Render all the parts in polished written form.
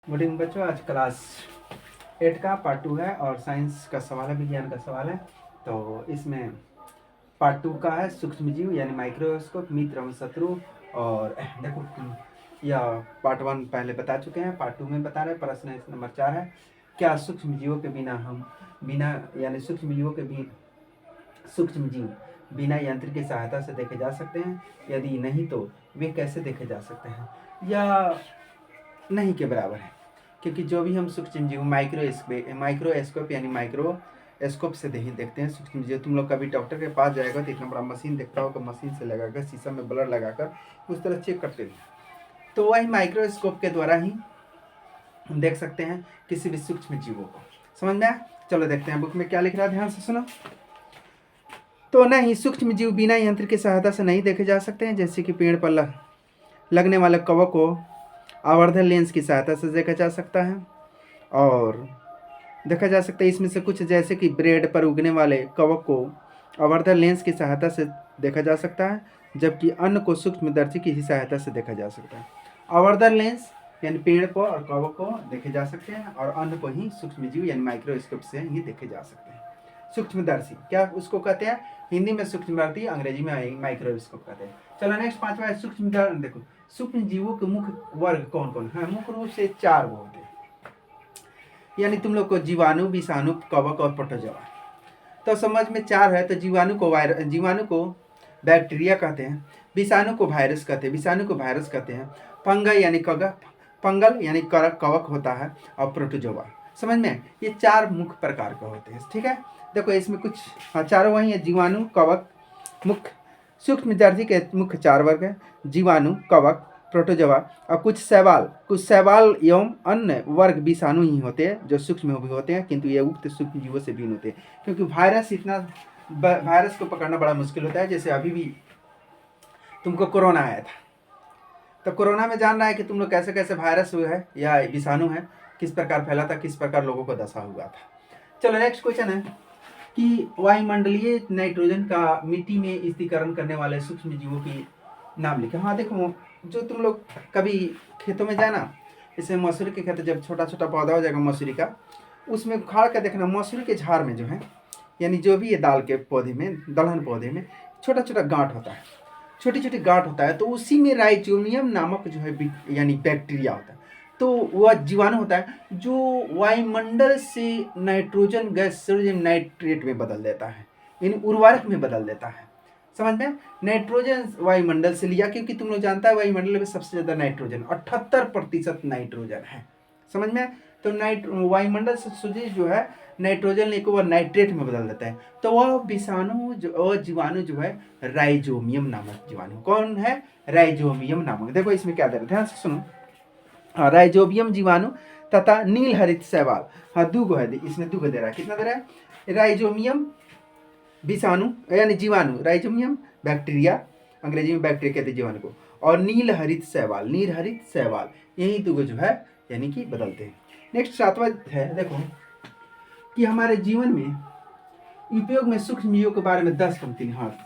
Good evening बच्चों, आज class 8 का पार्ट 2 है और साइंस का सवाल है, विज्ञान का सवाल है। तो इसमें पार्ट 2 का है सूक्ष्मजीव यानी माइक्रोस्कोप, मित्र एवं शत्रु। और देखो यह पार्ट 1 पहले बता चुके हैं, पार्ट 2 में बता रहे हैं। प्रश्न नंबर 4 है, क्या सूक्ष्मजीवों के बिना यानी सूक्ष्मजीव बिना यंत्र की सहायता से देखे जा सकते हैं? यदि नहीं तो वे कैसे देखे जा सकते हैं? या नहीं के बराबर है, क्योंकि जो भी हम सूक्ष्मजीव माइक्रोस्कोप यानी माइक्रोस्कोप से देखते हैं सूक्ष्मजीव। तुम लोग कभी डॉक्टर के पास जाएगा तो इतना बड़ा मशीन देखता होगा, मशीन से लगाकर शीशा में ब्लड लगाकर उस तरह चेक करते हैं। तो वही माइक्रोस्कोप के द्वारा ही हम देख सकते हैं किसी भी सूक्ष्म जीवों को। समझ में आया? चलो देखते हैं बुक में क्या लिख रहा है, ध्यान से सुनो। तो नहीं, सूक्ष्म जीव बिना यंत्र की सहायता से नहीं देखे जा सकते हैं। जैसे कि पेड़ पर लगने वाले कवक को आवर्धन लेंस की सहायता से देखा जा सकता है, और देखा जा सकता है इसमें से कुछ, जैसे कि ब्रेड पर उगने वाले कवक को आवर्धन लेंस की सहायता से देखा जा सकता है, जबकि अन्य को सूक्ष्मदर्शी की ही सहायता से देखा जा सकता है। आवर्धन लेंस यानी पेड़ को और कवक को देखे जा सकते हैं, और अन्य को ही सूक्ष्मजीव यानी माइक्रोस्कोप से ही देखे जा सकते हैं। सूक्ष्मदर्शी क्या उसको कहते हैं? हिंदी में सूक्ष्मदर्शी, अंग्रेजी में माइक्रोस्कोप कहते हैं। चलो नेक्स्ट पांचवा है सूक्ष्मदर्शी। देखो सूक्ष्म जीवों के मुख्य वर्ग कौन कौन है? मुख्य रूप से 4 वो होते हैं, यानी तुम लोग को जीवाणु, विषाणु, कवक और प्रोटोजोआ। तो समझ में 4 है। तो जीवाणु को बैक्टीरिया कहते हैं, विषाणु को वायरस कहते हैं, फंगल यानी कवक होता है, और प्रोटोजोआ। समझ में? ये 4 मुख्य प्रकार के होते हैं। ठीक है, देखो इसमें कुछ चारों वही है। जीवाणु, कवक, मुख्य सूक्ष्मदर्शी के मुख्य 4 वर्ग है: जीवाणु, कवक, प्रोटोजोआ और कुछ शैवाल एवं अन्य वर्ग विषाणु ही होते हैं, जो सूक्ष्म भी होते हैं, किंतु ये उक्त सूक्ष्म जीवों से भिन्न होते हैं, क्योंकि वायरस को पकड़ना बड़ा मुश्किल होता है। जैसे अभी भी तुमको कोरोना आया था, तो कोरोना में जान रहा है कि तुम लोग कैसे कैसे वायरस हुए है या विषाणु है, किस प्रकार फैला था, किस प्रकार लोगों को दशा हुआ था। चलो नेक्स्ट क्वेश्चन है कि वायुमंडलीय नाइट्रोजन का मिट्टी में स्थिरीकरण करने वाले सूक्ष्म जीवों की नाम लिखे। हाँ देखो, जो तुम लोग कभी खेतों में जाना, जैसे मसूरी के खेत, जब छोटा छोटा पौधा हो जाएगा मसूरी का, उसमें उखाड़ कर देखना, मसूरी के झाड़ में जो है, यानी जो भी ये दाल के पौधे में, दलहन पौधे में छोटा छोटा गांठ होता है, छोटी छोटी गांठ होता है, तो उसी में राइजोनियम नामक जो है यानी बैक्टीरिया होता है। तो वह जीवाणु होता है जो वायुमंडल से नाइट्रोजन गैस नाइट्रेट में बदल देता है, यानी उर्वरक में बदल देता है। समझ में? नाइट्रोजन वायुमंडल से लिया, क्योंकि तुम लोग जानता है वायुमंडल में सबसे ज्यादा नाइट्रोजन 78% नाइट्रोजन है। समझ में? तो वायुमंडल से जो है नाइट्रोजन लेकर वह नाइट्रेट में बदल देता है। तो वह जीवाणु जो है राइजोमियम नामक जीवाणु। कौन है? राइजोमियम नामक। देखो इसमें क्या दे रहा है, ध्यान से सुनो। हाँ, राइजोबियम जीवाणु तथा नील हरित शैवाल। हाँ, दुगो है, इसमें दुगो दे रहा है। कितना दे रहा है? राइजोमियम विषाणु यानी जीवाणु, राइजोमियम बैक्टीरिया, अंग्रेजी में बैक्टीरिया कहते हैं जीवाणु को, और नील हरित शैवाल, यही दुगो जो है यानी कि बदलते हैं। नेक्स्ट 7वां है, देखो कि हमारे जीवन में उपयोग में सूक्ष्म जीवों के बारे में 10 पंक्ति। हाँ,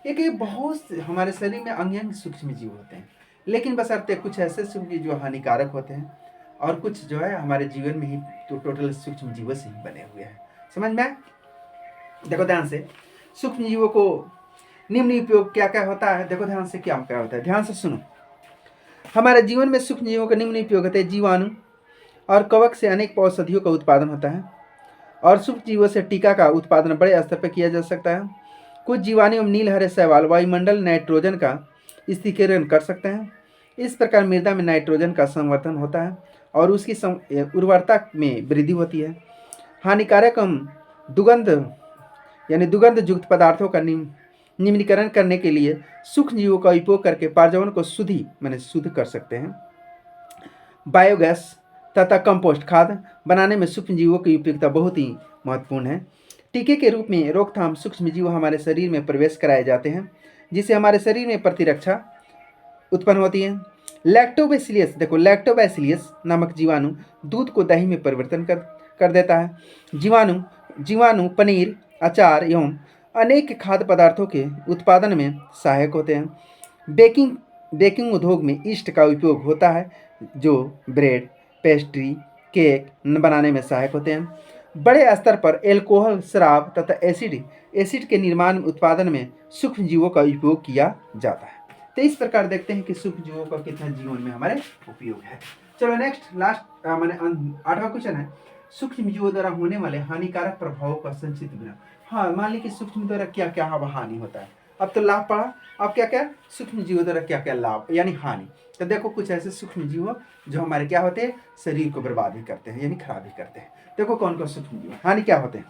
एक बहुत हमारे शरीर में अंग सूक्ष्म जीव होते हैं, लेकिन बशर्ते कुछ ऐसे सूक्ष्म जीव जो हानिकारक होते हैं, और कुछ जो है हमारे जीवन में ही तो टोटल सूक्ष्म जीवों से ही बने हुए हैं। समझ में? देखो ध्यान से, सूक्ष्म जीवों को निम्न उपयोग क्या क्या होता है, देखो ध्यान से क्या क्या होता है, ध्यान से सुनो। हमारे जीवन में सूक्ष्म जीवों का निम्न उपयोग होता है: जीवाणु और कवक से अनेक औषधियों का उत्पादन होता है, और सूक्ष्म जीवों से टीका का उत्पादन बड़े स्तर पर किया जा सकता है। कुछ जीवाणु एवं नील हरे शैवाल वायुमंडल नाइट्रोजन का स्थिरीकरण कर सकते हैं। इस प्रकार मृदा में नाइट्रोजन का संवर्धन होता है और उसकी उर्वरता में वृद्धि होती है। हानिकारक दुगंध युक्त पदार्थों का निम्नीकरण करने के लिए सूक्ष्म जीवों का उपयोग करके पर्यावरण को शुद्ध कर सकते हैं। बायोगैस तथा कंपोस्ट खाद बनाने में सूक्ष्म जीवों की उपयोगिता बहुत ही महत्वपूर्ण है। टीके के रूप में रोकथाम सूक्ष्म जीव हमारे शरीर में प्रवेश कराए जाते हैं, जिससे हमारे शरीर में प्रतिरक्षा उत्पन्न होती है। लैक्टोबैसिलियस नामक जीवाणु दूध को दही में परिवर्तन कर देता है। जीवाणु पनीर, अचार एवं अनेक खाद्य पदार्थों के उत्पादन में सहायक होते हैं। बेकिंग उद्योग में ईस्ट का उपयोग होता है, जो ब्रेड, पेस्ट्री, केक बनाने में सहायक होते हैं। बड़े स्तर पर एल्कोहल, शराब तथा एसिड के निर्माण उत्पादन में सूक्ष्म जीवों का उपयोग किया जाता है। तो इस प्रकार देखते हैं कि सूक्ष्म जीवों का कितना जीवन में हमारे उपयोग है। चलो नेक्स्ट लास्ट मैंने 8वां क्वेश्चन है, सूक्ष्म जीवों द्वारा होने वाले हानिकारक प्रभावों का संक्षिप्त विवरण। हाँ, मान ली कि सूक्ष्म द्वारा क्या क्या हानि होता है। अब तो लाभ पढ़ा, अब क्या क्या सूक्ष्म जीवों द्वारा क्या क्या लाभ यानी हानि। तो देखो कुछ ऐसे सूक्ष्म जीव जो हमारे क्या होते हैं, शरीर को बर्बाद भी करते हैं यानी खराब भी करते हैं। देखो कौन कौन सूक्ष्म जीव हानि क्या होते हैं।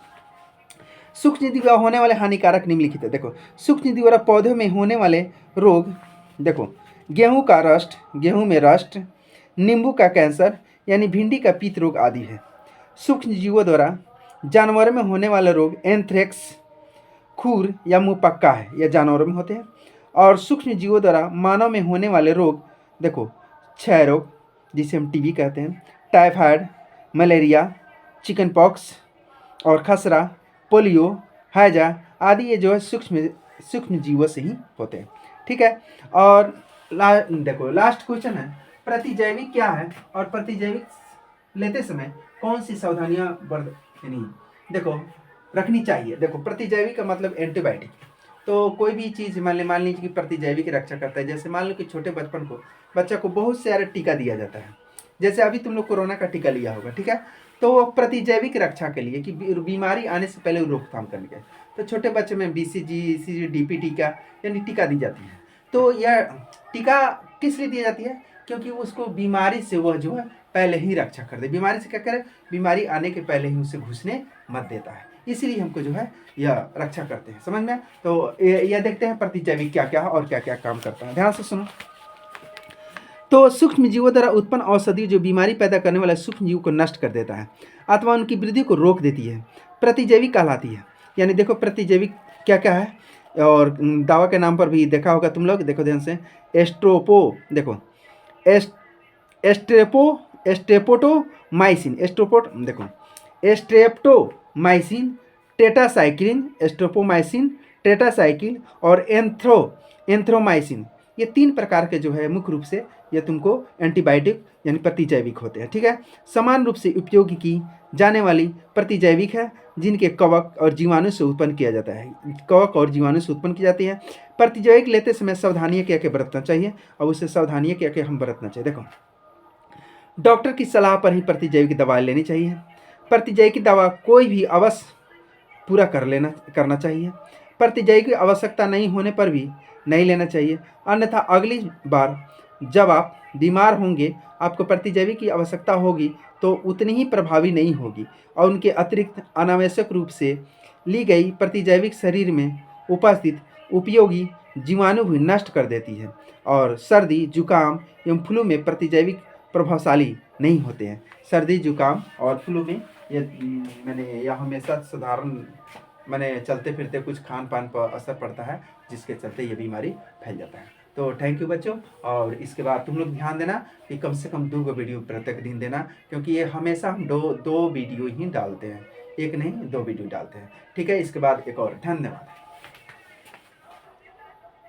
सूक्ष्म जीव द्वारा होने वाले हानिकारक निम्नलिखित है। देखो सूक्ष्म जीव द्वारा पौधों में होने वाले रोग, देखो गेहूं में रस्ट, नींबू का कैंसर यानी भिंडी का पीत रोग आदि है। सूक्ष्म जीवों द्वारा जानवरों में होने वाले रोग एंथ्रेक्स, खुर या मुंह पक्का है, यह जानवरों में होते हैं। और सूक्ष्म जीवों द्वारा मानव में होने वाले रोग, देखो क्षय रोग जिसे हम टीबी कहते हैं, टाइफाइड, मलेरिया, चिकन पॉक्स और खसरा, पोलियो, हैजा आदि ये जो है सूक्ष्म जीवों से ही होते हैं। ठीक है। और देखो लास्ट क्वेश्चन है, प्रतिजैविक क्या है और प्रतिजैविक लेते समय कौन सी सावधानियां बरतनी देखो रखनी चाहिए। देखो प्रतिजैविक का मतलब एंटीबायोटिक। तो कोई भी चीज़ मान लीजिए कि प्रतिजैविक रक्षा करता है। जैसे मान लो कि छोटे बच्चा को बहुत सारे टीका दिया जाता है। जैसे अभी तुम लोग कोरोना का टीका लिया होगा, ठीक है। तो प्रतिजैविक रक्षा के लिए कि बीमारी आने से पहले रोकथाम करने के, तो छोटे बच्चे में BCG, ECG, DP टीका यानी टीका दी जाती है। तो यह टीका किस लिए दी जाती है, क्योंकि उसको बीमारी से वह जो है पहले ही रक्षा कर दे। बीमारी से क्या करे, बीमारी आने के पहले ही उसे घुसने मत देता है, इसीलिए हमको जो है यह रक्षा करते हैं। समझ में। तो यह देखते हैं प्रतिजैविक क्या क्या और क्या क्या काम करता है। ध्यान से सुनो। तो सूक्ष्म जीवों द्वारा उत्पन्न औषधि जो बीमारी पैदा करने वाले सूक्ष्म जीव को नष्ट कर देता है अथवा उनकी वृद्धि को रोक देती है, प्रतिजैविक कहलाती है। यानी देखो प्रतिजैविक क्या क्या है, और दवा के नाम पर भी देखा होगा तुम लोग। देखो ध्यान से, एस्ट्रोपो, देखो एस्ट्रेप्टोमाइसिन, देखो एस्ट्रेप्टोमाइसिन, टेट्रासाइक्लिन, एस्ट्रोपोमाइसिन, टेट्रासाइक्लिन और एंथ्रोमाइसिन, ये 3 प्रकार के जो है मुख्य रूप से ये तुमको एंटीबायोटिक यानी प्रतिजैविक होते हैं। ठीक है। समान रूप से उपयोग की जाने वाली प्रतिजैविक है जिनके कवक और जीवाणु से उत्पन्न किया जाता है। कवक और जीवाणु से उत्पन्न की जाती है। प्रतिजैविक लेते समय सावधानियां क्या क्या बरतना चाहिए और उससे सावधानियां क्या क्या हम बरतना चाहिए। देखो डॉक्टर की सलाह पर ही प्रतिजैविक दवा लेनी चाहिए। प्रतिजैविक दवा कोई भी अवश्य पूरा करना चाहिए। प्रतिजैविक की आवश्यकता नहीं होने पर भी नहीं लेना चाहिए, अन्यथा अगली बार जब आप बीमार होंगे आपको प्रतिजैविक की आवश्यकता होगी तो उतनी ही प्रभावी नहीं होगी और उनके अतिरिक्त अनावश्यक रूप से ली गई प्रतिजैविक शरीर में उपस्थित उपयोगी जीवाणु भी नष्ट कर देती है। और सर्दी, जुकाम एवं फ्लू में प्रतिजैविक प्रभावशाली नहीं होते हैं। सर्दी, जुकाम और फ्लू में यह हमेशा साधारण चलते फिरते कुछ खान पान पर असर पड़ता है, जिसके चलते ये बीमारी फैल जाता है। तो थैंक यू बच्चों। और इसके बाद तुम लोग ध्यान देना कि कम से कम 2 वीडियो प्रत्येक दिन देना, क्योंकि ये हमेशा हम दो वीडियो ही डालते हैं, एक नहीं 2 वीडियो डालते हैं। ठीक है। इसके बाद एक और। धन्यवाद।